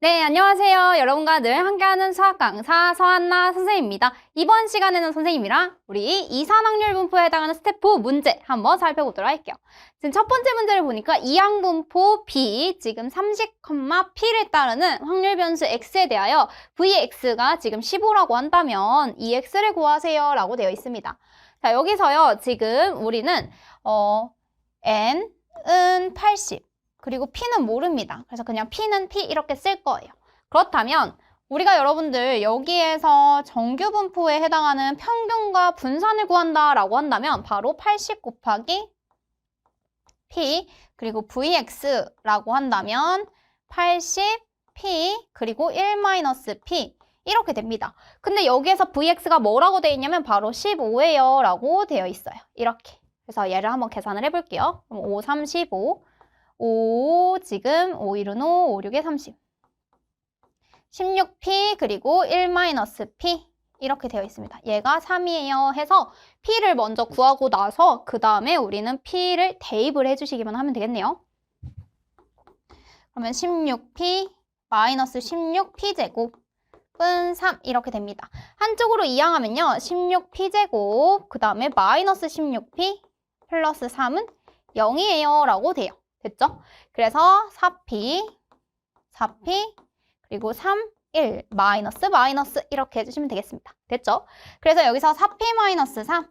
네, 안녕하세요. 여러분과 늘 함께하는 수학 강사 서한나 선생님입니다. 이번 시간에는 선생님이랑 우리 이산확률 분포에 해당하는 스텝 4 문제 한번 살펴보도록 할게요. 지금 첫 번째 문제를 보니까 이항분포 B, 지금 30, P를 따르는 확률 변수 X에 대하여 Vx가 지금 15라고 한다면 EX를 구하세요 라고 되어 있습니다. 자, 여기서요, 지금 우리는 N은 80. 그리고 P는 모릅니다. 그래서 그냥 P는 P 이렇게 쓸 거예요. 그렇다면 우리가 여러분들 여기에서 정규분포에 해당하는 평균과 분산을 구한다라고 한다면 바로 80 곱하기 P 그리고 Vx라고 한다면 80P 그리고 1-P 이렇게 됩니다. 근데 여기에서 Vx가 뭐라고 되어 있냐면 바로 15예요 라고 되어 있어요. 이렇게. 그래서 얘를 한번 계산을 해볼게요. 그럼 5, 3, 15 5, 지금 5, 1은 5, 5, 6에 30. 16P 그리고 1-P 이렇게 되어 있습니다. 얘가 3이에요 해서 P를 먼저 구하고 나서 그 다음에 우리는 P를 대입을 해주시기만 하면 되겠네요. 그러면 16P 마이너스 16P제곱은 3 이렇게 됩니다. 한쪽으로 이항하면요. 16P제곱 그 다음에 마이너스 16P 플러스 3은 0이에요 라고 돼요. 됐죠? 그래서 4P 그리고 3, 1 마이너스 이렇게 해주시면 되겠습니다. 됐죠? 그래서 여기서 4P 3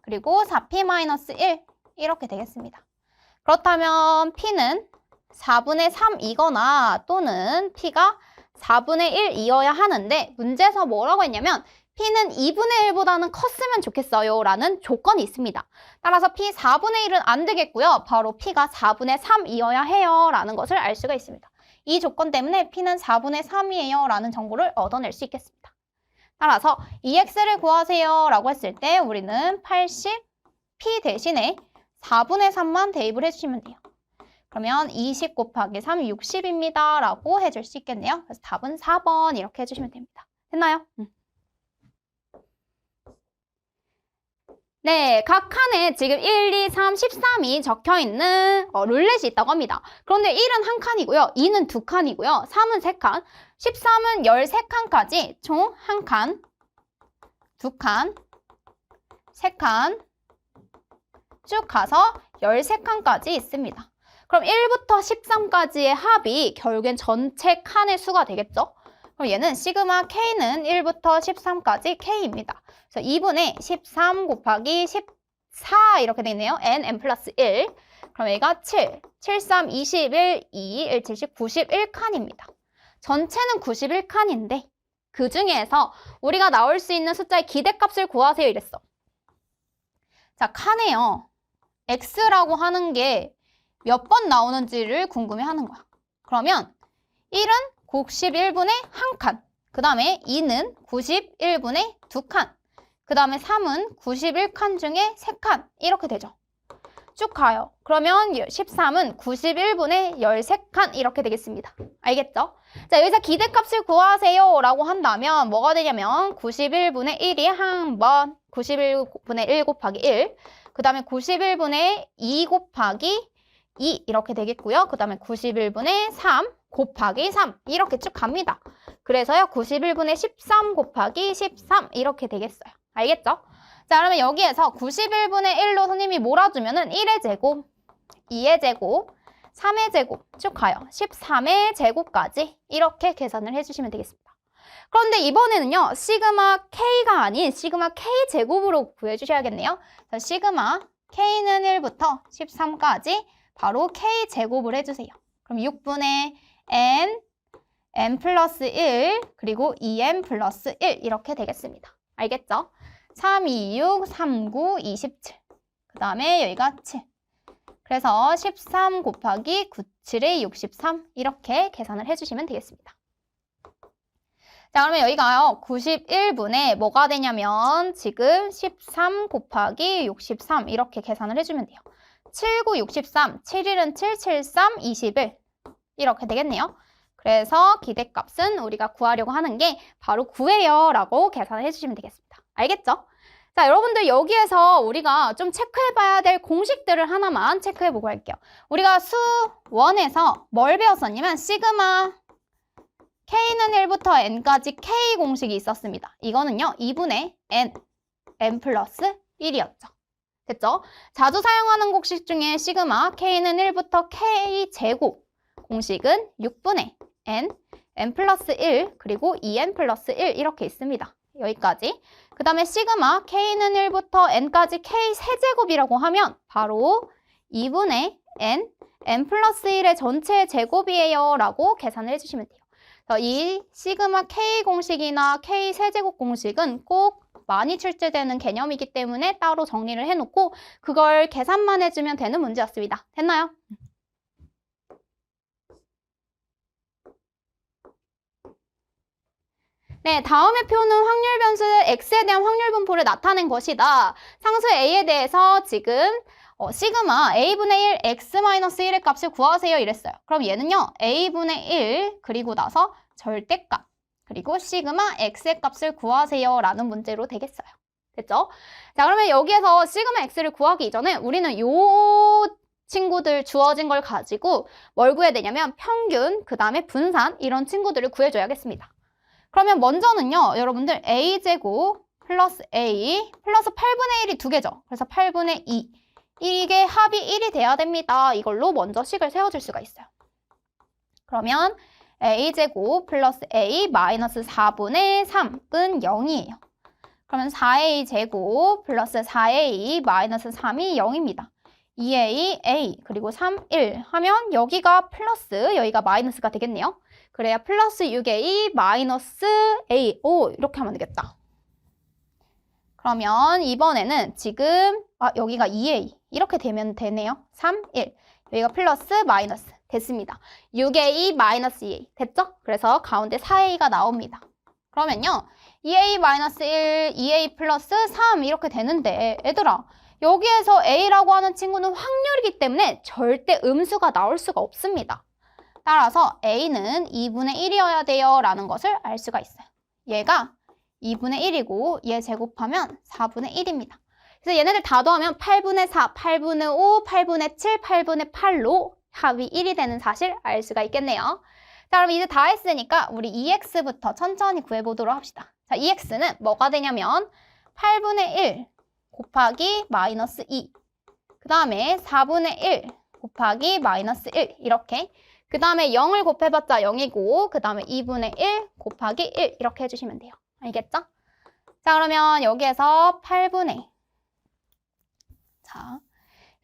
그리고 4P 1 이렇게 되겠습니다. 그렇다면 P는 4분의 3이거나 또는 P가 4분의 1이어야 하는데 문제에서 뭐라고 했냐면 P는 2분의 1보다는 컸으면 좋겠어요 라는 조건이 있습니다. 따라서 P 4분의 1은 안 되겠고요. 바로 P가 4분의 3이어야 해요 라는 것을 알 수가 있습니다. 이 조건 때문에 P는 4분의 3이에요 라는 정보를 얻어낼 수 있겠습니다. 따라서 EX를 구하세요 라고 했을 때 우리는 80P 대신에 4분의 3만 대입을 해주시면 돼요. 그러면 20 곱하기 3, 60입니다 라고 해줄 수 있겠네요. 그래서 답은 4번 이렇게 해주시면 됩니다. 됐나요? 네, 각 칸에 지금 1, 2, 3, 13이 적혀있는 룰렛이 있다고 합니다. 그런데 1은 한 칸이고요. 2는 두 칸이고요. 3은 세 칸, 13은 13칸까지 총 한 칸, 두 칸, 세 칸 쭉 가서 13칸까지 있습니다. 그럼 1부터 13까지의 합이 결국엔 전체 칸의 수가 되겠죠? 그럼 얘는 시그마 K는 1부터 13까지 K입니다. 그래서 2분의 13 곱하기 14 이렇게 되네요. N 플러스 1. 그럼 얘가 7, 7, 3, 21, 2, 1, 70, 91칸입니다. 전체는 91칸인데 그 중에서 우리가 나올 수 있는 숫자의 기대값을 구하세요 이랬어. 자, 칸에요. X라고 하는 게 몇 번 나오는지를 궁금해하는 거야. 그러면 1은 91분의 1칸, 그 다음에 2는 91분의 2칸, 그 다음에 3은 91칸 중에 3칸 이렇게 되죠. 쭉 가요. 그러면 13은 91분의 13칸 이렇게 되겠습니다. 알겠죠? 자, 여기서 기대값을 구하세요 라고 한다면 뭐가 되냐면 91분의 1이 한 번, 91분의 1 곱하기 1, 그 다음에 91분의 2 곱하기 2 이렇게 되겠고요. 그 다음에 91분의 3 곱하기 3 이렇게 쭉 갑니다. 그래서요 91분의 13 곱하기 13 이렇게 되겠어요. 알겠죠? 자, 그러면 여기에서 91분의 1로 선생님이 몰아주면은 1의 제곱, 2의 제곱, 3의 제곱 쭉 가요. 13의 제곱까지 이렇게 계산을 해주시면 되겠습니다. 그런데 이번에는요 시그마 K가 아닌 시그마 K 제곱으로 구해주셔야겠네요. 자, 시그마 K는 1부터 13까지 바로 K 제곱을 해주세요. 그럼 6분의 N 플러스 1 그리고 2N 플러스 1 이렇게 되겠습니다. 알겠죠? 3, 2, 6, 3, 9, 27. 그 다음에 여기가 7. 그래서 13 곱하기 9, 7에 63 이렇게 계산을 해주시면 되겠습니다. 자, 그러면 여기가요 91분의 뭐가 되냐면 지금 13 곱하기 63 이렇게 계산을 해주면 돼요. 7, 9, 63, 7일은 7, 7, 3, 21 이렇게 되겠네요. 그래서 기대값은 우리가 구하려고 하는 게 바로 9예요 라고 계산을 해주시면 되겠습니다. 알겠죠? 자, 여러분들 여기에서 우리가 좀 체크해봐야 될 공식들을 하나만 체크해보고 할게요. 우리가 수 1에서 뭘 배웠었냐면 시그마 K는 1부터 N까지 K 공식이 있었습니다. 이거는요, 2분의 N 플러스 1이었죠. 됐죠? 자주 사용하는 공식 중에 시그마 K는 1부터 K 제곱 공식은 6분의 N 플러스 1 그리고 2N 플러스 1 이렇게 있습니다. 여기까지. 그 다음에 시그마 K는 1부터 N까지 K 세제곱이라고 하면 바로 2분의 N 플러스 1의 전체 제곱이에요 라고 계산을 해주시면 돼요. 이 시그마 K 공식이나 K 세제곱 공식은 꼭 많이 출제되는 개념이기 때문에 따로 정리를 해놓고 그걸 계산만 해주면 되는 문제였습니다. 됐나요? 네, 다음의 표는 확률 변수 x에 대한 확률 분포를 나타낸 것이다. 상수 a에 대해서 지금 시그마 a분의 1 x-1의 값을 구하세요 이랬어요. 그럼 얘는요, a분의 1 그리고 나서 절대값 그리고 시그마 x의 값을 구하세요 라는 문제로 되겠어요. 됐죠? 자, 그러면 여기에서 시그마 x를 구하기 이전에 우리는 요 친구들 주어진 걸 가지고 뭘 구해야 되냐면 평균, 그 다음에 분산 이런 친구들을 구해줘야겠습니다. 그러면 먼저는요, 여러분들 a제곱 플러스 a 플러스 8분의 1이 두 개죠. 그래서 8분의 2. 이게 합이 1이 돼야 됩니다. 이걸로 먼저 식을 세워줄 수가 있어요. 그러면 a제곱 플러스 a 마이너스 4분의 3은 0이에요. 그러면 4a제곱 플러스 4a 마이너스 3이 0입니다. 2a, a, 그리고 3, 1 하면 여기가 플러스, 여기가 마이너스가 되겠네요. 그래야 플러스 6a 마이너스 a, 오 이렇게 하면 되겠다. 그러면 이번에는 지금 여기가 2a 이렇게 되면 되네요. 3, 1 여기가 플러스 마이너스 됐습니다. 6a 마이너스 2a 됐죠? 그래서 가운데 4a가 나옵니다. 그러면요 2a 마이너스 1, 2a 플러스 3 이렇게 되는데 얘들아 여기에서 a라고 하는 친구는 확률이기 때문에 절대 음수가 나올 수가 없습니다. 따라서 a는 2분의 1이어야 돼요 라는 것을 알 수가 있어요. 얘가 2분의 1이고 얘 제곱하면 4분의 1입니다. 그래서 얘네들 다 더하면 8분의 4, 8분의 5, 8분의 7, 8분의 8로 합이 1이 되는 사실 알 수가 있겠네요. 자, 그럼 이제 다 했으니까 우리 2x부터 천천히 구해보도록 합시다. 자, 2x는 뭐가 되냐면 8분의 1 곱하기 마이너스 2 그 다음에 4분의 1 곱하기 마이너스 1 이렇게 그 다음에 0을 곱해봤자 0이고 그 다음에 2분의 1 곱하기 1 이렇게 해주시면 돼요. 알겠죠? 자, 그러면 여기에서 8분의 자,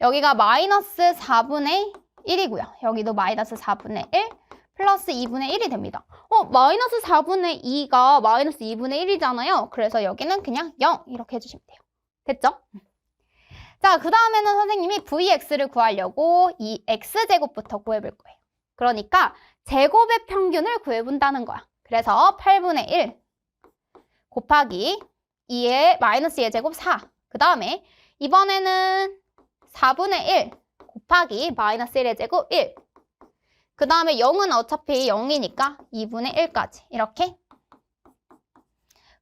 여기가 마이너스 4분의 1이고요. 여기도 마이너스 4분의 1 플러스 2분의 1이 됩니다. 마이너스 4분의 2가 마이너스 2분의 1이잖아요. 그래서 여기는 그냥 0 이렇게 해주시면 돼요. 됐죠? 자, 그 다음에는 선생님이 vx를 구하려고 이 x제곱부터 구해볼 거예요. 그러니까 제곱의 평균을 구해본다는 거야. 그래서 8분의 1 곱하기 2의 마이너스 2의 제곱 4. 그 다음에 이번에는 4분의 1 곱하기 마이너스 1의 제곱 1. 그 다음에 0은 어차피 0이니까 2분의 1까지 이렇게.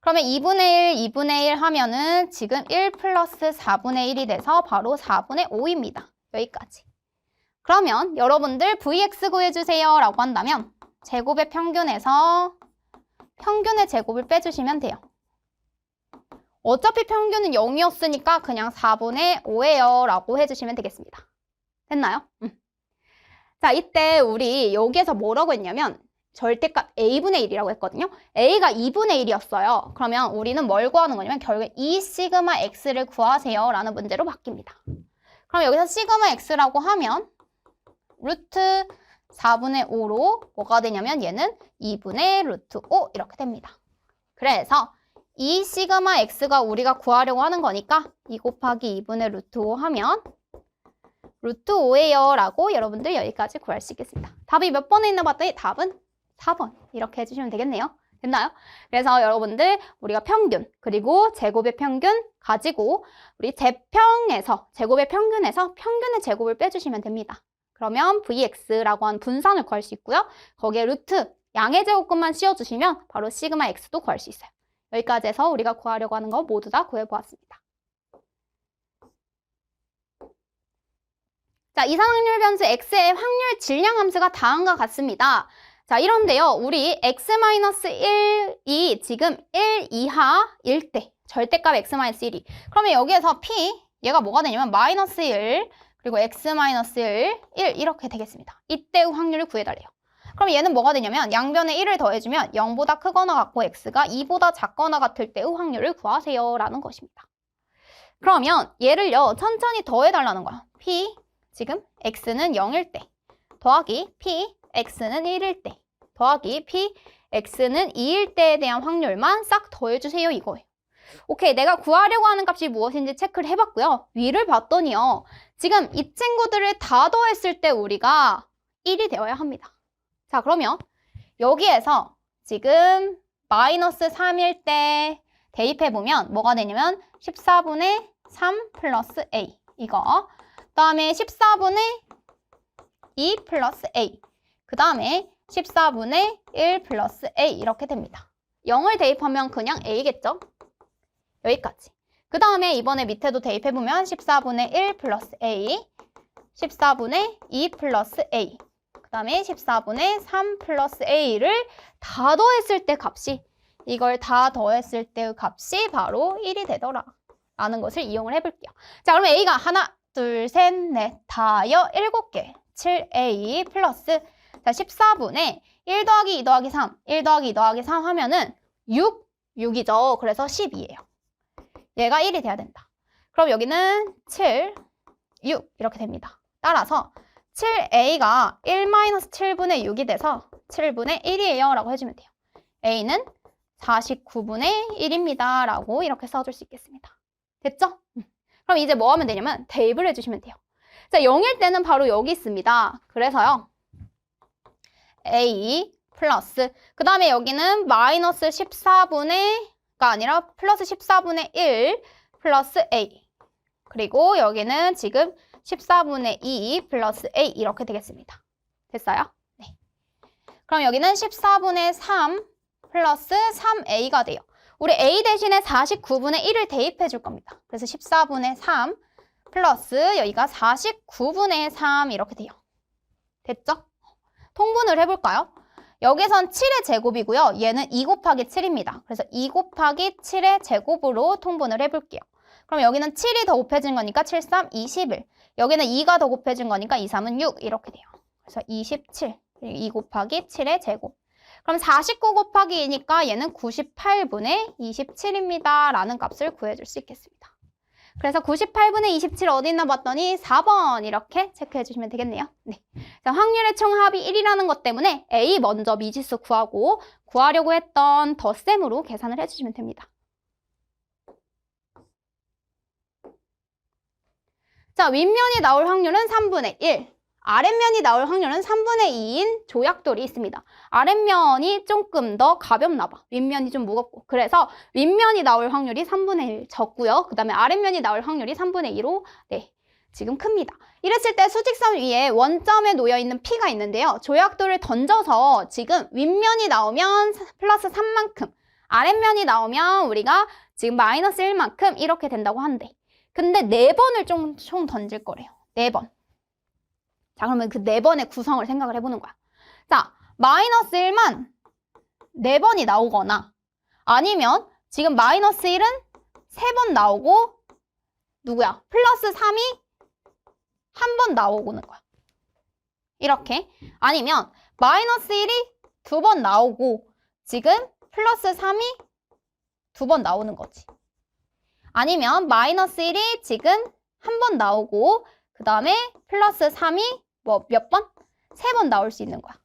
그러면 2분의 1, 2분의 1 하면은 지금 1 플러스 4분의 1이 돼서 바로 4분의 5입니다. 여기까지. 그러면 여러분들 vx 구해주세요 라고 한다면 제곱의 평균에서 평균의 제곱을 빼주시면 돼요. 어차피 평균은 0이었으니까 그냥 4분의 5예요 라고 해주시면 되겠습니다. 됐나요? 자, 이때 우리 여기에서 뭐라고 했냐면 절대값 a분의 1이라고 했거든요. a가 2분의 1이었어요. 그러면 우리는 뭘 구하는 거냐면 결국에 2 시그마 x를 구하세요 라는 문제로 바뀝니다. 그럼 여기서 시그마 x라고 하면 루트 4분의 5로 뭐가 되냐면 얘는 2분의 루트 5 이렇게 됩니다. 그래서 2 시그마 x가 우리가 구하려고 하는 거니까 2 곱하기 2분의 루트 5 하면 루트 5예요 라고 여러분들 여기까지 구할 수 있겠습니다. 답이 몇 번에 있나 봤더니 답은 4번 이렇게 해주시면 되겠네요. 됐나요? 그래서 여러분들 우리가 평균 그리고 제곱의 평균 가지고 우리 제평에서 제곱의 평균에서 평균의 제곱을 빼주시면 됩니다. 그러면 vx라고 하는 분산을 구할 수 있고요. 거기에 루트 양의 제곱근만 씌워주시면 바로 시그마 x도 구할 수 있어요. 여기까지 해서 우리가 구하려고 하는 거 모두 다 구해보았습니다. 자, 이상확률 변수 x의 확률 질량 함수가 다음과 같습니다. 자, 이런데요. 우리 x-1이 지금 1 이하일 때, 절대값 x-1이. 그러면 여기에서 p, 얘가 뭐가 되냐면 마이너스 1, 그리고 x-1, 1 이렇게 되겠습니다. 이때의 확률을 구해달래요. 그럼 얘는 뭐가 되냐면 양변에 1을 더해주면 0보다 크거나 같고 x가 2보다 작거나 같을 때의 확률을 구하세요 라는 것입니다. 그러면 얘를요 천천히 더해달라는 거야. p 지금 x는 0일 때 더하기 p x는 1일 때 더하기 p x는 2일 때에 대한 확률만 싹 더해주세요 이거예요. 오케이, 내가 구하려고 하는 값이 무엇인지 체크를 해봤고요. 위를 봤더니요. 지금 이 친구들을 다 더했을 때 우리가 1이 되어야 합니다. 자, 그러면 여기에서 지금 마이너스 3일 때 대입해보면 뭐가 되냐면 14분의 3 플러스 a 이거 그 다음에 14분의 2 플러스 a 그 다음에 14분의 1 플러스 a 이렇게 됩니다. 0을 대입하면 그냥 a겠죠? 여기까지. 그 다음에 이번에 밑에도 대입해보면 14분의 1 플러스 a 14분의 2 플러스 a 그 다음에 14분의 3 플러스 a를 다 더했을 때 값이 이걸 다 더했을 때의 값이 바로 1이 되더라 라는 것을 이용을 해볼게요. 자, 그러면 a가 하나, 둘, 셋, 넷, 다여 7개 7a 플러스 자 14분의 1 더하기 2 더하기 3 1 더하기 2 더하기 3 하면은 6이죠. 그래서 12예요. 얘가 1이 돼야 된다. 그럼 여기는 7, 6 이렇게 됩니다. 따라서 7a가 1-7분의 6이 돼서 7분의 1이에요 라고 해주면 돼요. a는 49분의 1입니다 라고 이렇게 써줄 수 있겠습니다. 됐죠? 그럼 이제 뭐 하면 되냐면 대입을 해주시면 돼요. 자, 0일 때는 바로 여기 있습니다. 그래서요 a 플러스 그 다음에 여기는 마이너스 14분의 가 아니라 플러스 14분의 1 플러스 a 그리고 여기는 지금 14분의 2 플러스 a 이렇게 되겠습니다. 됐어요? 네. 그럼 여기는 14분의 3 플러스 3a가 돼요. 우리 a 대신에 49분의 1을 대입해 줄 겁니다. 그래서 14분의 3 플러스 여기가 49분의 3 이렇게 돼요. 됐죠? 통분을 해볼까요? 여기선 7의 제곱이고요. 얘는 2 곱하기 7입니다. 그래서 2 곱하기 7의 제곱으로 통분을 해볼게요. 그럼 여기는 7이 더 곱해진 거니까 7, 3, 21. 여기는 2가 더 곱해진 거니까 2, 3은 6 이렇게 돼요. 그래서 27, 2 곱하기 7의 제곱. 그럼 49 곱하기 2니까 얘는 98분의 27입니다. 라는 값을 구해줄 수 있겠습니다. 그래서 98분의 27 어디 있나 봤더니 4번 이렇게 체크해 주시면 되겠네요. 네. 자, 확률의 총합이 1이라는 것 때문에 A 먼저 미지수 구하고 구하려고 했던 덧셈으로 계산을 해주시면 됩니다. 자, 윗면이 나올 확률은 3분의 1. 아랫면이 나올 확률은 3분의 2인 조약돌이 있습니다. 아랫면이 조금 더 가볍나 봐. 윗면이 좀 무겁고. 그래서 윗면이 나올 확률이 3분의 1 적고요. 그 다음에 아랫면이 나올 확률이 3분의 2로 네, 지금 큽니다. 이랬을 때 수직선 위에 원점에 놓여있는 P가 있는데요. 조약돌을 던져서 지금 윗면이 나오면 플러스 3만큼, 아랫면이 나오면 우리가 지금 마이너스 1만큼 이렇게 된다고 한대. 근데 4번을 총 던질 거래요. 4번. 자, 그러면 그 4번의 구성을 생각을 해보는 거야. 자, 마이너스 1만 4번이 나오거나 아니면 지금 마이너스 1은 3번 나오고 누구야? 플러스 3이 한 번 나오고는 거야. 이렇게. 아니면 마이너스 1이 2번 나오고 지금 플러스 3이 2번 나오는 거지. 아니면 마이너스 1이 지금 한 번 나오고 그 다음에 플러스 3이 몇 번? 3번 나올 수 있는 거야.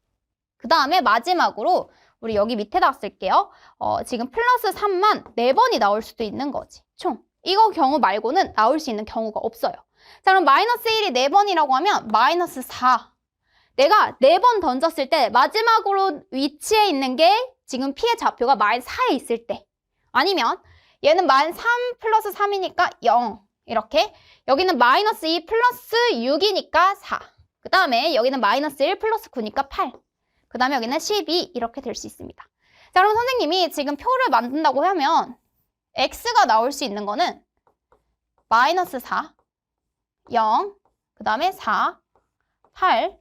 그 다음에 마지막으로 우리 여기 밑에다 쓸게요. 지금 플러스 3만 4번이 나올 수도 있는 거지. 총. 이거 경우 말고는 나올 수 있는 경우가 없어요. 자, 그럼 마이너스 1이 4번이라고 하면 마이너스 4. 내가 4번 던졌을 때 마지막으로 위치에 있는 게 지금 P의 좌표가 마이너스 4에 있을 때. 아니면 얘는 마이너스 3 플러스 3이니까 0. 이렇게. 여기는 마이너스 2 플러스 6이니까 4. 그 다음에 여기는 마이너스 1 플러스 9니까 8. 그 다음에 여기는 12 이렇게 될 수 있습니다. 자, 그럼 선생님이 지금 표를 만든다고 하면 X가 나올 수 있는 거는 마이너스 4, 0, 그 다음에 4, 8,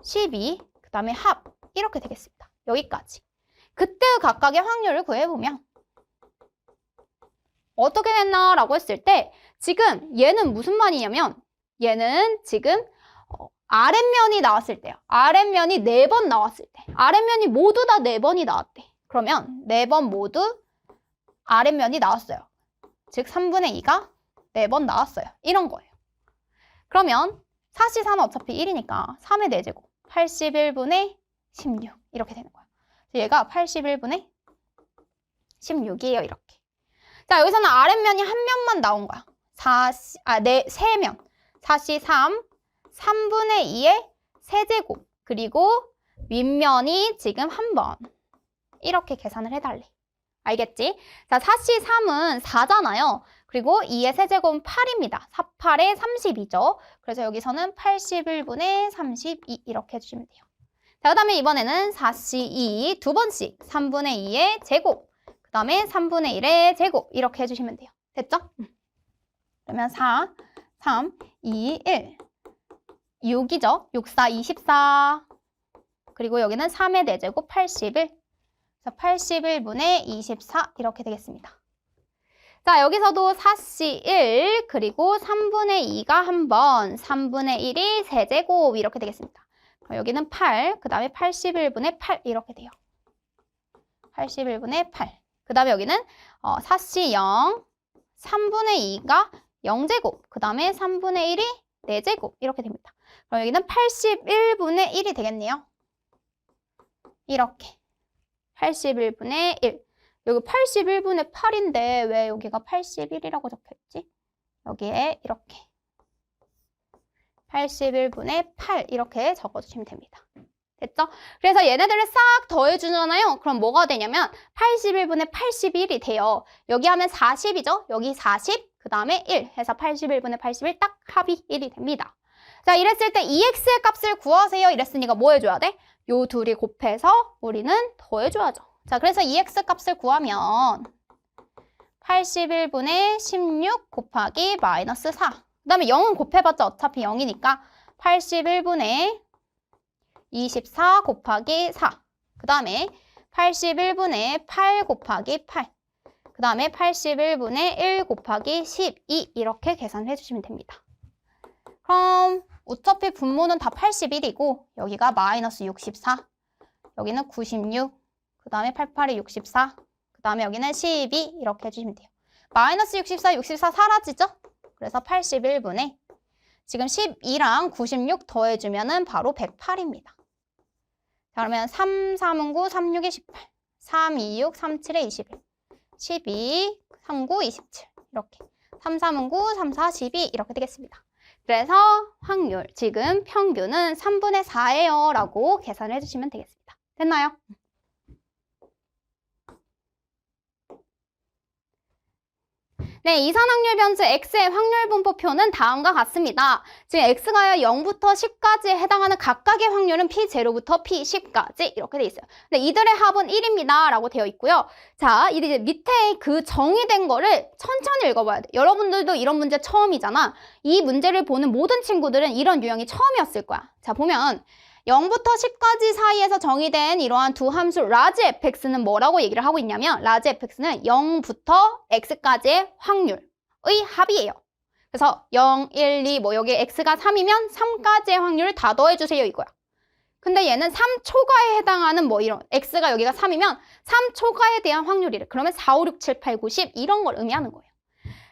12, 그 다음에 합 이렇게 되겠습니다. 여기까지. 그때 각각의 확률을 구해보면 어떻게 됐나라고 했을 때 지금 얘는 무슨 말이냐면 얘는 지금 아랫면이 나왔을 때요. 아랫면이 4번 나왔을 때. 아랫면이 모두 다 4번이 나왔대. 그러면 4번 모두 아랫면이 나왔어요. 즉 3분의 2가 4번 나왔어요. 이런 거예요. 그러면 4C4는 어차피 1이니까 3의 4제곱 81분의 16 이렇게 되는 거예요. 얘가 81분의 16이에요. 이렇게. 자, 여기서는 아랫면이 한 면만 나온 거야. 3면. 4C3, 3분의 2의 세제곱. 그리고 윗면이 지금 한 번. 이렇게 계산을 해달래. 알겠지? 자, 4C3은 4잖아요. 그리고 2의 세제곱은 8입니다. 4, 8에 32죠. 그래서 여기서는 81분의 32 이렇게 해주시면 돼요. 자, 그 다음에 이번에는 4C2 두 번씩 3분의 2의 제곱. 그 다음에 3분의 1의 제곱 이렇게 해주시면 돼요. 됐죠? 그러면 4, 3, 2, 1. 6이죠? 6, 4, 24. 그리고 여기는 3의 4제곱 81. 81분의 24 이렇게 되겠습니다. 자, 여기서도 4C1 그리고 3분의 2가 한 번, 3분의 1이 세제곱 이렇게 되겠습니다. 여기는 8, 그 다음에 81분의 8 이렇게 돼요. 81분의 8. 그 다음에 여기는 4C0, 3분의 2가 0제곱, 그 다음에 3분의 1이 4제곱 이렇게 됩니다. 그럼 여기는 81분의 1이 되겠네요. 이렇게. 81분의 1. 여기 81분의 8인데 왜 여기가 81이라고 적혀있지? 여기에 이렇게 81분의 8 이렇게 적어주시면 됩니다. 됐죠? 그래서 얘네들을 싹 더해주잖아요. 그럼 뭐가 되냐면 81분의 81이 돼요. 여기 하면 40이죠? 여기 40, 그 다음에 1 해서 81분의 81 딱 합이 1이 됩니다. 자, 이랬을 때 2x의 값을 구하세요. 이랬으니까 뭐 해줘야 돼? 요 둘이 곱해서 우리는 더해줘야죠. 자, 그래서 2x 값을 구하면 81분의 16 곱하기 마이너스 4. 그 다음에 0은 곱해봤자 어차피 0이니까 81분의 24 곱하기 4. 그 다음에 81분의 8 곱하기 8. 그 다음에 81분의 1 곱하기 12 이렇게 계산을 해주시면 됩니다. 그럼 어차피 분모는 다 81이고 여기가 마이너스 64. 여기는 96. 그 다음에 88이 64. 그 다음에 여기는 12 이렇게 해주시면 돼요. 마이너스 64, 64 사라지죠? 그래서 81분의 지금 12랑 96 더해주면은 바로 108입니다. 자, 그러면 3, 3은 9, 3, 6이 18. 3, 2, 6, 3, 7에 21. 12, 3, 9, 27. 이렇게. 3, 3은 9, 3, 4, 12 이렇게 되겠습니다. 그래서 확률, 지금 평균은 3분의 4예요 라고 계산을 해주시면 되겠습니다. 됐나요? 네, 이산확률 변수 x의 확률 분포표는 다음과 같습니다. 지금 x가 0부터 10까지에 해당하는 각각의 확률은 p0부터 p10까지 이렇게 돼 있어요. 근데 이들의 합은 1입니다. 라고 되어 있고요. 자, 이제 밑에 그 정의된 거를 천천히 읽어봐야 돼. 여러분들도 이런 문제 처음이잖아. 이 문제를 보는 모든 친구들은 이런 유형이 처음이었을 거야. 자, 보면 0부터 10까지 사이에서 정의된 이러한 두 함수 라지 fx는 뭐라고 얘기를 하고 있냐면 라지 fx는 0부터 x까지의 확률의 합이에요. 그래서 0, 1, 2, 여기 x가 3이면 3까지의 확률을 다 더해주세요 이거야. 근데 얘는 3초가에 해당하는 이런 x가 여기가 3이면 3초가에 대한 확률이래. 그러면 4, 5, 6, 7, 8, 9, 10 이런 걸 의미하는 거예요.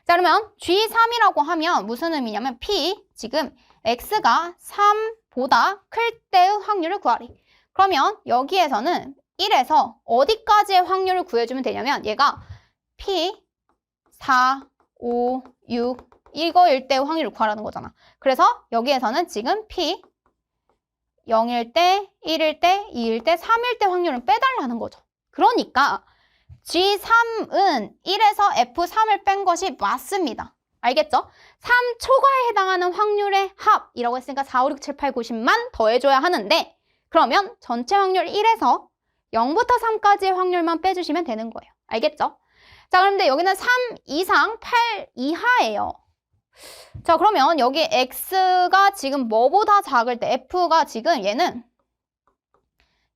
자, 그러면 G3이라고 하면 무슨 의미냐면 P 지금 x가 3보다 클 때의 확률을 구하래. 그러면 여기에서는 1에서 어디까지의 확률을 구해주면 되냐면 얘가 P 4, 5, 6 이거일 때의 확률을 구하라는 거잖아. 그래서 여기에서는 지금 P 0일 때, 1일 때, 2일 때, 3일 때 확률을 빼달라는 거죠. 그러니까 G3은 1에서 F3을 뺀 것이 맞습니다. 알겠죠? 3초가에 해당하는 확률의 합이라고 했으니까 4, 5, 6, 7, 8, 9, 10만 더해줘야 하는데 그러면 전체 확률 1에서 0부터 3까지의 확률만 빼주시면 되는 거예요. 알겠죠? 자, 그런데 여기는 3 이상 8 이하예요. 자, 그러면 여기 X가 지금 뭐보다 작을 때 F가 지금 얘는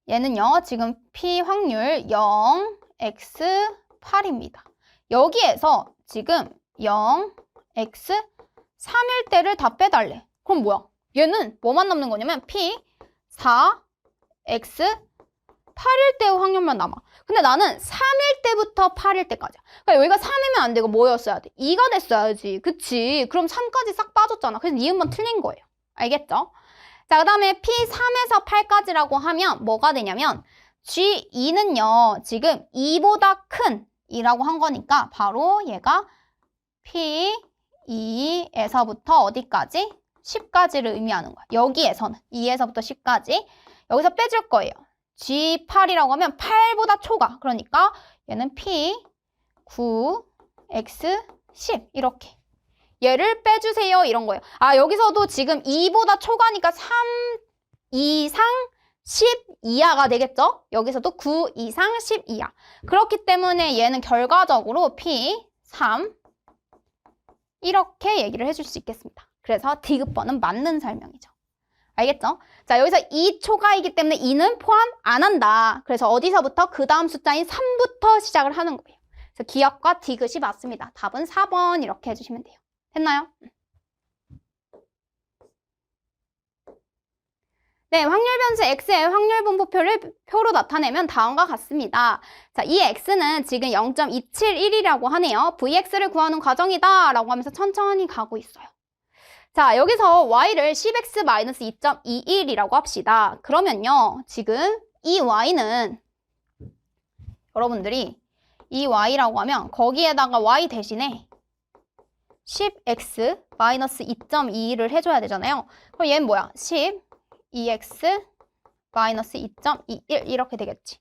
얘는요, 지금 P 확률 0, X 8입니다. 여기에서 지금 0, X 3일 때를 다 빼달래. 그럼 뭐야? 얘는 뭐만 남는 거냐면 P 4, X 8일 때의 확률만 남아. 근데 나는 3일 때부터 8일 때까지야. 그러니까 여기가 3이면 안 되고 뭐였어야 돼? 2가 됐어야지. 그치? 그럼 3까지 싹 빠졌잖아. 그래서 니은만 틀린 거예요. 알겠죠? 자, 그 다음에 P3에서 8까지라고 하면 뭐가 되냐면 G2는요, 지금 2보다 큰 2라고 한 거니까 바로 얘가 P2에서부터 어디까지? 10까지를 의미하는 거야. 여기에서는 2에서부터 10까지. 여기서 빼줄 거예요. G8이라고 하면 8보다 초가. 그러니까 얘는 P, 9, X, 10 이렇게. 얘를 빼주세요 이런 거예요. 아, 여기서도 지금 2보다 초가니까 3 이상 10 이하가 되겠죠? 여기서도 9 이상 10 이하. 그렇기 때문에 얘는 결과적으로 P, 3 이렇게 얘기를 해줄 수 있겠습니다. 그래서 디귿번은 맞는 설명이죠. 알겠죠? 자, 여기서 2초가이기 때문에 2는 포함 안 한다. 그래서 어디서부터? 그 다음 숫자인 3부터 시작을 하는 거예요. 그래서 기억과 디귿이 맞습니다. 답은 4번 이렇게 해주시면 돼요. 됐나요? 네, 확률 변수 x의 확률 분포표를 표로 나타내면 다음과 같습니다. 자, 이 x는 지금 0.271이라고 하네요. vx를 구하는 과정이다 라고 하면서 천천히 가고 있어요. 자, 여기서 y를 10x-2.21이라고 합시다. 그러면요, 지금 이 y는 여러분들이 이 y라고 하면 거기에다가 y 대신에 10x-2.21을 해줘야 되잖아요. 그럼 얘는 뭐야? 12x-2.21 이렇게 되겠지.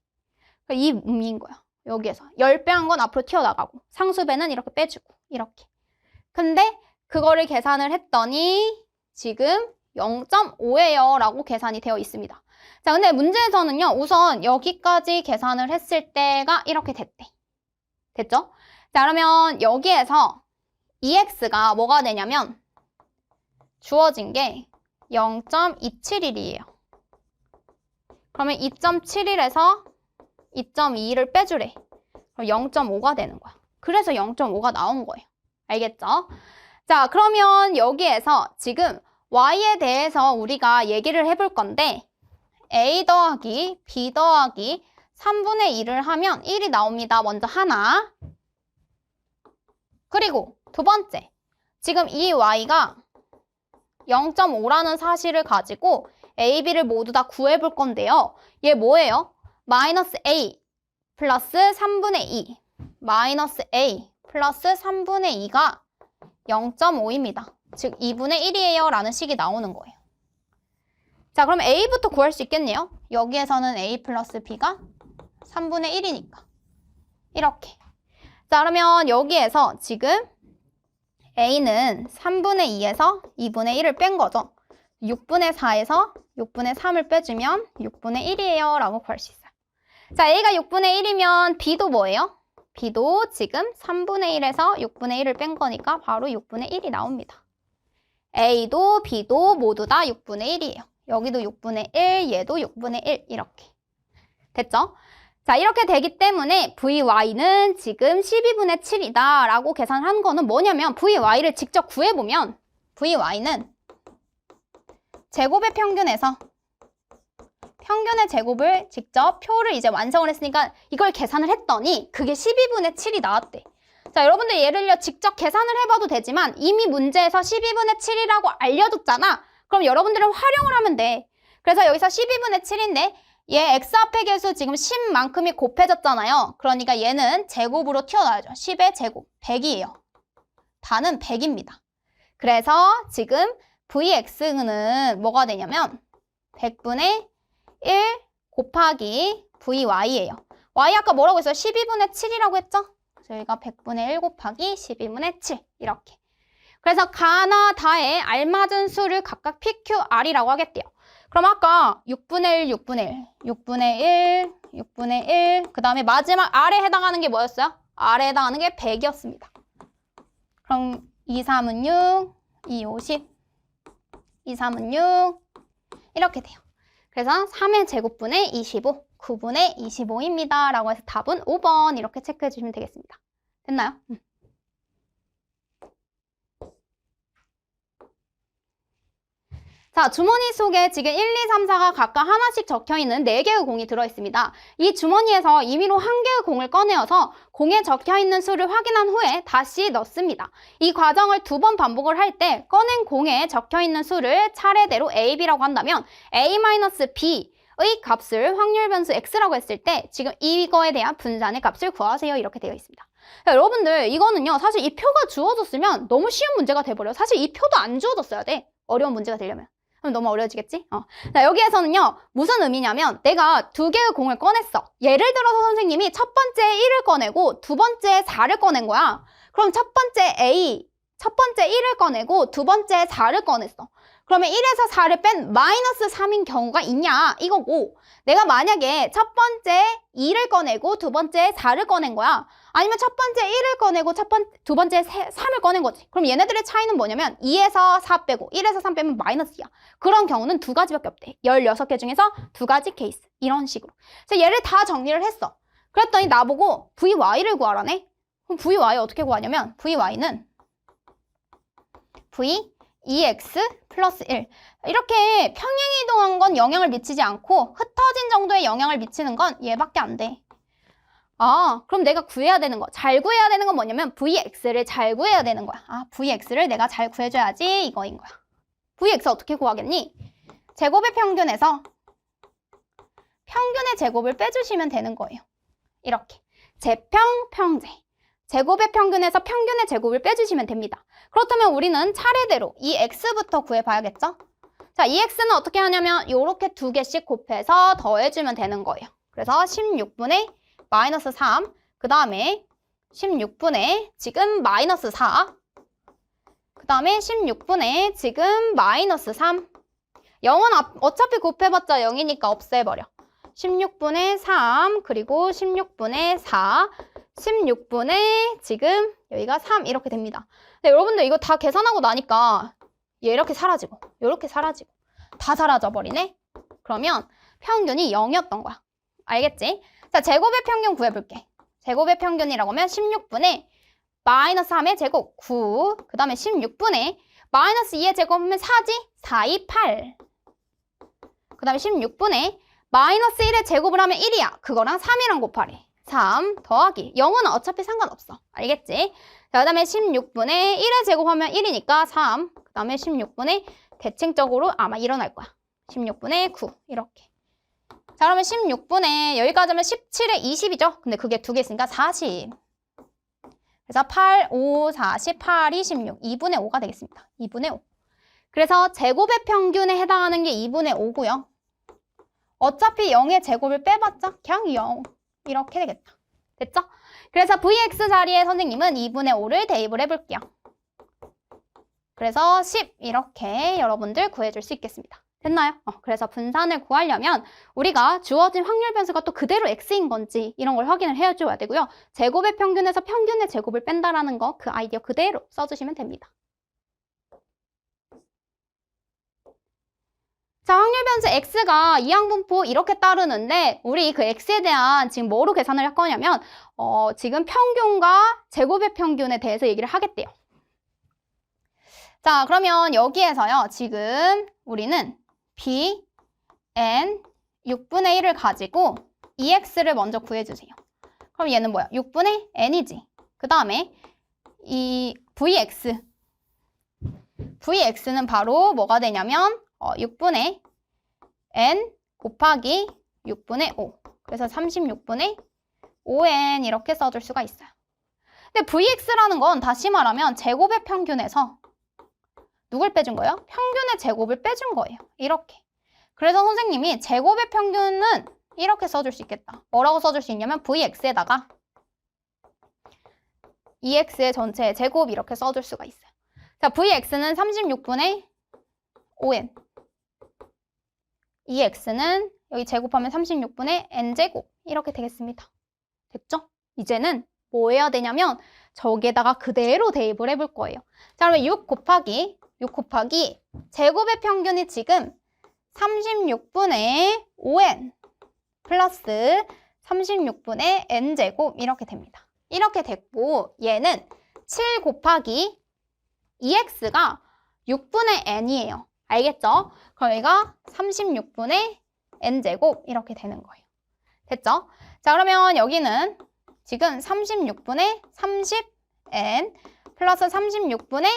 이 의미인 거야. 여기에서 10배 한 건 앞으로 튀어나가고 상수배는 이렇게 빼주고 이렇게. 근데 그거를 계산을 했더니 지금 0.5예요 라고 계산이 되어 있습니다. 자, 근데 문제에서는요, 우선 여기까지 계산을 했을 때가 이렇게 됐대. 됐죠? 자, 그러면 여기에서 2x가 뭐가 되냐면 주어진 게 0.271이에요. 그러면 2.71에서 2.2를 빼주래. 그럼 0.5가 되는 거야. 그래서 0.5가 나온 거예요. 알겠죠? 자, 그러면 여기에서 지금 y에 대해서 우리가 얘기를 해볼 건데 a 더하기 b 더하기 3분의 1을 하면 1이 나옵니다. 먼저 하나. 그리고 두 번째, 지금 이 y가 0.5라는 사실을 가지고 a, b를 모두 다 구해볼 건데요. 얘 뭐예요? 마이너스 a 플러스 3분의 2 마이너스 a 플러스 3분의 2가 0.5입니다. 즉 2분의 1이에요 라는 식이 나오는 거예요. 자, 그럼 a부터 구할 수 있겠네요. 여기에서는 a 플러스 b가 3분의 1이니까 이렇게. 자, 그러면 여기에서 지금 a는 3분의 2에서 2분의 1을 뺀 거죠. 6분의 4에서 6분의 3을 빼주면 6분의 1이에요 라고 구할 수 있어요. 자, a가 6분의 1이면 b도 뭐예요? b도 지금 3분의 1에서 6분의 1을 뺀 거니까 바로 6분의 1이 나옵니다. a도 b도 모두 다 6분의 1이에요. 여기도 6분의 1, 얘도 6분의 1 이렇게. 됐죠? 자, 이렇게 되기 때문에 vy는 지금 12분의 7이다 라고 계산한 거는 뭐냐면 vy를 직접 구해보면 vy는 제곱의 평균에서 평균의 제곱을 직접 표를 이제 완성을 했으니까 이걸 계산을 했더니 그게 12분의 7이 나왔대. 자, 여러분들 예를 들어 직접 계산을 해봐도 되지만 이미 문제에서 12분의 7이라고 알려줬잖아. 그럼 여러분들은 활용을 하면 돼. 그래서 여기서 12분의 7인데 얘 x 앞의 개수 지금 10만큼이 곱해졌잖아요. 그러니까 얘는 제곱으로 튀어나와야죠. 10의 제곱, 100이에요. 다는 100입니다. 그래서 지금 vx는 뭐가 되냐면 100분의 1 곱하기 vy예요. y 아까 뭐라고 했어요? 12분의 7이라고 했죠? 저희가 100분의 1 곱하기 12분의 7 이렇게. 그래서 가나 다에 알맞은 수를 각각 PQR이라고 하겠대요. 그럼 아까 6분의 1, 6분의 1, 6분의 1, 6분의 1, 그 다음에 마지막 R에 해당하는 게 뭐였어요? R에 해당하는 게 100이었습니다. 그럼 2, 3은 6, 2, 5, 10, 2, 3은 6 이렇게 돼요. 그래서 3의 제곱분의 25, 9분의 25입니다. 라고 해서 답은 5번 이렇게 체크해 주시면 되겠습니다. 됐나요? 자, 주머니 속에 지금 1, 2, 3, 4가 각각 하나씩 적혀있는 4개의 공이 들어있습니다. 이 주머니에서 임의로 한 개의 공을 꺼내어서 공에 적혀있는 수를 확인한 후에 다시 넣습니다. 이 과정을 2번 반복을 할 때 꺼낸 공에 적혀있는 수를 차례대로 A, B라고 한다면 A-B의 값을 확률 변수 X라고 했을 때 지금 이거에 대한 분산의 값을 구하세요. 이렇게 되어 있습니다. 자, 여러분들 이거는요. 사실 이 표가 주어졌으면 너무 쉬운 문제가 돼버려요. 사실 이 표도 안 주어졌어야 돼. 어려운 문제가 되려면. 그럼 너무 어려워지겠지? 자, 여기에서는요, 무슨 의미냐면 내가 2개의 공을 꺼냈어. 예를 들어서 선생님이 첫 번째 1을 꺼내고 두 번째 4를 꺼낸 거야. 그럼 첫 번째 1을 꺼내고 두 번째 4를 꺼냈어. 그러면 1에서 4를 뺀 마이너스 3인 경우가 있냐? 이거고, 내가 만약에 첫 번째 2를 꺼내고 두 번째 4를 꺼낸 거야. 아니면 첫 번째 1을 꺼내고 두 번째 3을 꺼낸 거지. 그럼 얘네들의 차이는 뭐냐면 2에서 4 빼고 1에서 3 빼면 마이너스야. 그런 경우는 2가지밖에 없대. 16개 중에서 2가지 케이스. 이런 식으로. 그래서 얘를 다 정리를 했어. 그랬더니 나보고 VY를 구하라네. 그럼 VY 어떻게 구하냐면 VY는 V2X 플러스 1. 이렇게 평행이동한 건 영향을 미치지 않고 흩어진 정도의 영향을 미치는 건 얘밖에 안 돼. 그럼 내가 구해야 되는 거, 잘 구해야 되는 건 뭐냐면 Vx를 잘 구해야 되는 거야. Vx를 내가 잘 구해줘야지 이거인 거야. Vx 어떻게 구하겠니? 제곱의 평균에서 평균의 제곱을 빼주시면 되는 거예요. 이렇게. 제평, 평제. 제곱의 평균에서 평균의 제곱을 빼주시면 됩니다. 그렇다면 우리는 차례대로 이 x부터 구해봐야겠죠? 자, 이 x는 어떻게 하냐면 이렇게 2개씩 곱해서 더해주면 되는 거예요. 그래서 16분의 마이너스 3, 그 다음에 16분의 지금 마이너스 4, 그 다음에 16분의 지금 마이너스 3. 0은 어차피 곱해봤자 0이니까 없애버려. 16분의 3, 그리고 16분의 4, 16분의 지금 여기가 3 이렇게 됩니다. 근데 여러분들 이거 다 계산하고 나니까 얘 이렇게 사라지고 이렇게 사라지고 다 사라져버리네? 그러면 평균이 0이었던 거야. 알겠지? 자, 제곱의 평균 구해볼게. 제곱의 평균이라고 하면 16분의 마이너스 3의 제곱 9, 그 다음에 16분의 마이너스 2의 제곱하면 4지? 4, 2, 8. 그 다음에 16분의 마이너스 1의 제곱을 하면 1이야. 그거랑 3이랑 곱하래. 3 더하기 0은 어차피 상관없어. 알겠지? 자, 그 다음에 16분의 1의 제곱하면 1이니까 3. 그 다음에 16분의 대칭적으로 아마 일어날 거야. 16분의 9 이렇게. 자, 그러면 16분의 여기까지 하면 17에 20이죠? 근데 그게 2개 있으니까 40. 그래서 8, 5, 40, 8, 26. 2분의 5가 되겠습니다. 2분의 5. 그래서 제곱의 평균에 해당하는 게 2분의 5고요. 어차피 0의 제곱을 빼봤자 그냥 0. 이렇게 되겠다. 됐죠? 그래서 Vx 자리에 선생님은 2분의 5를 대입을 해볼게요. 그래서 10 이렇게 여러분들 구해줄 수 있겠습니다. 됐나요? 그래서 분산을 구하려면 우리가 주어진 확률 변수가 또 그대로 x인 건지 이런 걸 확인을 해줘야 되고요. 제곱의 평균에서 평균의 제곱을 뺀다라는 거 그 아이디어 그대로 써주시면 됩니다. 자, 확률 변수 x가 이항분포 이렇게 따르는데 우리 그 x에 대한 지금 뭐로 계산을 할 거냐면 지금 평균과 제곱의 평균에 대해서 얘기를 하겠대요. 자, 그러면 여기에서요. 지금 우리는 b, n, 6분의 1을 가지고 2x를 먼저 구해주세요. 그럼 얘는 뭐야? 6분의 n이지. 그 다음에 이 vx는 바로 뭐가 되냐면 6분의 n 곱하기 6분의 5. 그래서 36분의 5n 이렇게 써줄 수가 있어요. 근데 vx라는 건 다시 말하면 제곱의 평균에서 누굴 빼준 거예요? 평균의 제곱을 빼준 거예요. 이렇게. 그래서 선생님이 제곱의 평균은 이렇게 써줄 수 있겠다. 뭐라고 써줄 수 있냐면 vx에다가 2x의 전체의 제곱 이렇게 써줄 수가 있어요. 자, vx는 36분의 5n. 2x는 여기 제곱하면 36분의 n제곱 이렇게 되겠습니다. 됐죠? 이제는 뭐 해야 되냐면 저기에다가 그대로 대입을 해볼 거예요. 자, 그러면 6 곱하기 제곱의 평균이 지금 36분의 5n 플러스 36분의 n제곱 이렇게 됩니다. 이렇게 됐고 얘는 7 곱하기 2x가 6분의 n이에요. 알겠죠? 그럼 여기가 36분의 n제곱 이렇게 되는 거예요. 됐죠? 자, 그러면 여기는 지금 36분의 30n 플러스 36분의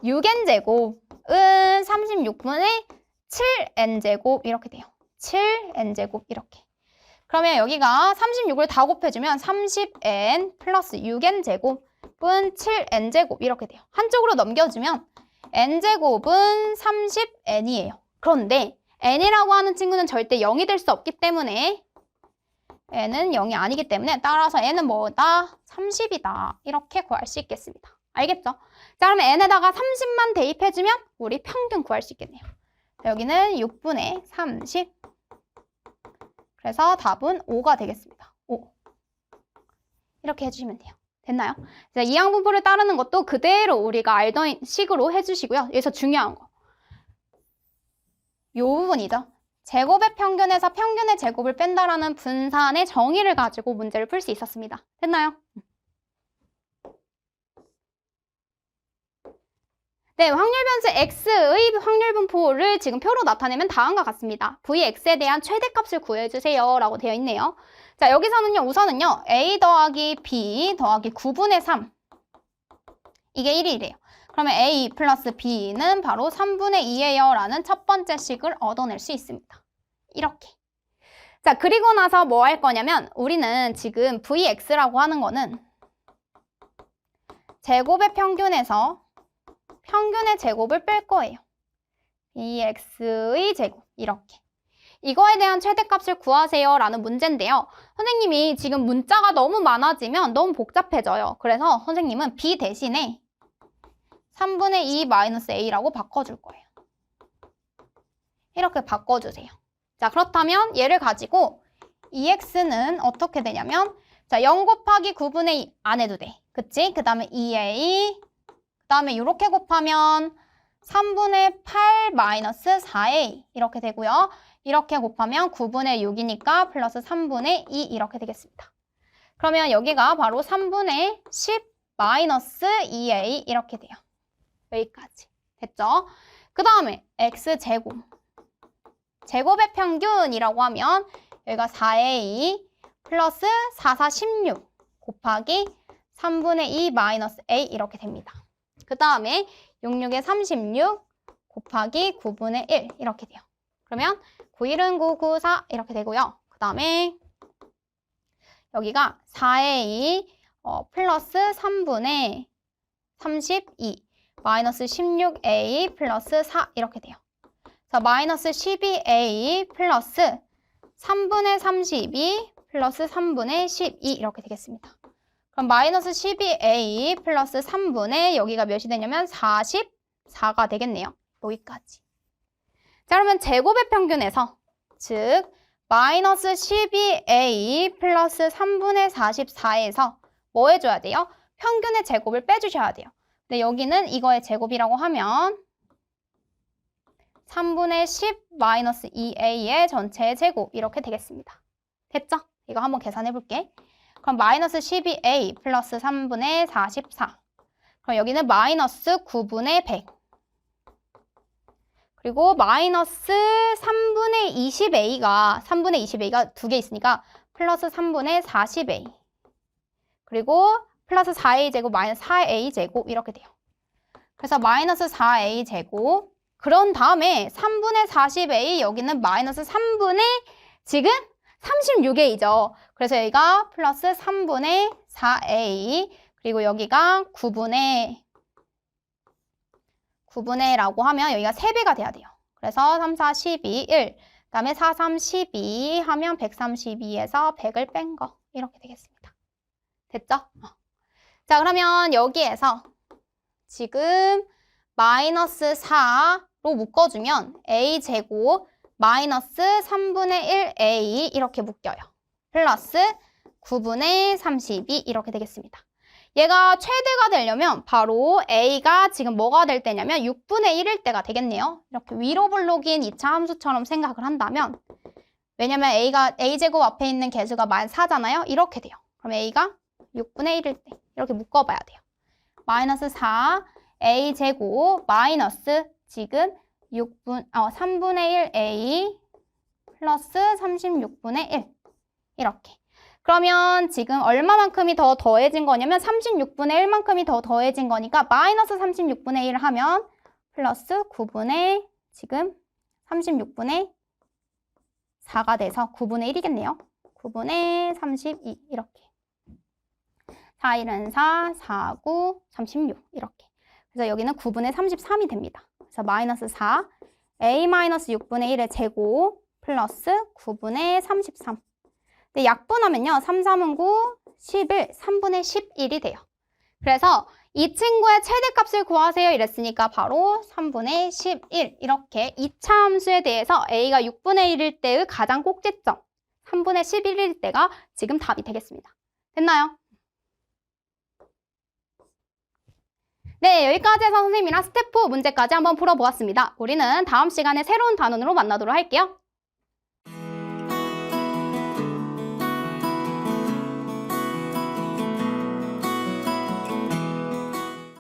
6n제곱은 36분의 7n제곱 이렇게 돼요. 7n제곱 이렇게. 그러면 여기가 36을 다 곱해주면 30n 플러스 6n제곱은 7n제곱 이렇게 돼요. 한쪽으로 넘겨주면 n제곱은 30n이에요. 그런데 n이라고 하는 친구는 절대 0이 될 수 없기 때문에 n은 0이 아니기 때문에 따라서 n은 뭐다? 30이다. 이렇게 구할 수 있겠습니다. 알겠죠? 자, 그러면 n에다가 30만 대입해주면 우리 평균 구할 수 있겠네요. 자, 여기는 6분의 30. 그래서 답은 5가 되겠습니다. 5. 이렇게 해주시면 돼요. 됐나요? 자, 이항분포를 따르는 것도 그대로 우리가 알던 식으로 해주시고요. 여기서 중요한 거. 요 부분이죠. 제곱의 평균에서 평균의 제곱을 뺀다라는 분산의 정의를 가지고 문제를 풀 수 있었습니다. 됐나요? 네, 확률 변수 x의 확률 분포를 지금 표로 나타내면 다음과 같습니다. vx에 대한 최대값을 구해주세요 라고 되어 있네요. 자, 여기서는요, 우선은요, a 더하기 b 더하기 9분의 3. 이게 1이래요. 그러면 a 플러스 b는 바로 3분의 2예요 라는 첫 번째 식을 얻어낼 수 있습니다. 이렇게. 자, 그리고 나서 뭐 할 거냐면 우리는 지금 vx라고 하는 거는 제곱의 평균에서 평균의 제곱을 뺄 거예요. bx의 제곱 이렇게. 이거에 대한 최대값을 구하세요 라는 문제인데요. 선생님이 지금 문자가 너무 많아지면 너무 복잡해져요. 그래서 선생님은 b 대신에 3분의 2 마이너스 a라고 바꿔줄 거예요. 이렇게 바꿔주세요. 자, 그렇다면 얘를 가지고 2x는 어떻게 되냐면 자, 0 곱하기 9분의 2 안 해도 돼. 그치? 그 다음에 2a 그 다음에 이렇게 곱하면 3분의 8 마이너스 4a 이렇게 되고요. 이렇게 곱하면 9분의 6이니까 플러스 3분의 2 이렇게 되겠습니다. 그러면 여기가 바로 3분의 10 마이너스 2a 이렇게 돼요. 여기까지. 됐죠? 그 다음에 x제곱. 제곱의 평균이라고 하면 여기가 4a 플러스 4, 4, 16 곱하기 3분의 2 마이너스 a 이렇게 됩니다. 그 다음에 6, 6에 36 곱하기 9분의 1 이렇게 돼요. 그러면 9, 1은 9, 9, 4 이렇게 되고요. 그 다음에 여기가 4a 플러스 3분의 32 마이너스 16a 플러스 4 이렇게 돼요. 자, 마이너스 12a 플러스 3분의 32 플러스 3분의 12 이렇게 되겠습니다. 그럼 마이너스 12a 플러스 3분의 여기가 몇이 되냐면 44가 되겠네요. 여기까지. 자, 그러면 제곱의 평균에서 즉 마이너스 12a 플러스 3분의 44에서 뭐 해줘야 돼요? 평균의 제곱을 빼주셔야 돼요. 근데 여기는 이거의 제곱이라고 하면 3분의 10 마이너스 2a의 전체의 제곱 이렇게 되겠습니다. 됐죠? 이거 한번 계산해 볼게. 그럼 마이너스 12a 플러스 3분의 44. 그럼 여기는 마이너스 9분의 100. 그리고 마이너스 3분의 20a가 두 개 있으니까 플러스 3분의 40a. 그리고 플러스 4a 제곱 마이너스 4a 제곱 이렇게 돼요. 그래서 마이너스 4a 제곱. 그런 다음에 3분의 40a 여기는 마이너스 3분의 지금 36a죠. 그래서 여기가 플러스 3분의 4a 그리고 여기가 9분의라고 하면 여기가 3배가 돼야 돼요. 그래서 3, 4, 12, 1. 그 다음에 4, 3, 12 하면 132에서 100을 뺀 거. 이렇게 되겠습니다. 됐죠? 자, 그러면 여기에서 지금 마이너스 4로 묶어주면 a제곱 마이너스 3분의 1a 이렇게 묶여요. 플러스 9분의 32 이렇게 되겠습니다. 얘가 최대가 되려면 바로 A가 지금 뭐가 될 때냐면 6분의 1일 때가 되겠네요. 이렇게 위로 블록인 2차 함수처럼 생각을 한다면 왜냐면 A제곱 앞에 있는 개수가 만 4잖아요. 이렇게 돼요. 그럼 A가 6분의 1일 때 이렇게 묶어봐야 돼요. 마이너스 4 A제곱 마이너스 지금 3분의 1 A 플러스 36분의 1 이렇게. 그러면 지금 얼마만큼이 더 더해진 거냐면 36분의 1만큼이 더 더해진 거니까 마이너스 36분의 1 하면 플러스 9분의 지금 36분의 4가 돼서 9분의 1이겠네요. 9분의 32 이렇게. 4, 1은 4, 4, 9, 36 이렇게. 그래서 여기는 9분의 33이 됩니다. 그래서 마이너스 4, A 마이너스 6분의 1의 제곱 플러스 9분의 33. 근데 약분하면요. 3, 3은 9, 11, 3분의 11이 돼요. 그래서 이 친구의 최대값을 구하세요 이랬으니까 바로 3분의 11 이렇게 2차 함수에 대해서 A가 6분의 1일 때의 가장 꼭지점 3분의 11일 때가 지금 답이 되겠습니다. 됐나요? 네, 여기까지 해서 선생님이랑 스텝 4 문제까지 한번 풀어보았습니다. 우리는 다음 시간에 새로운 단원으로 만나도록 할게요.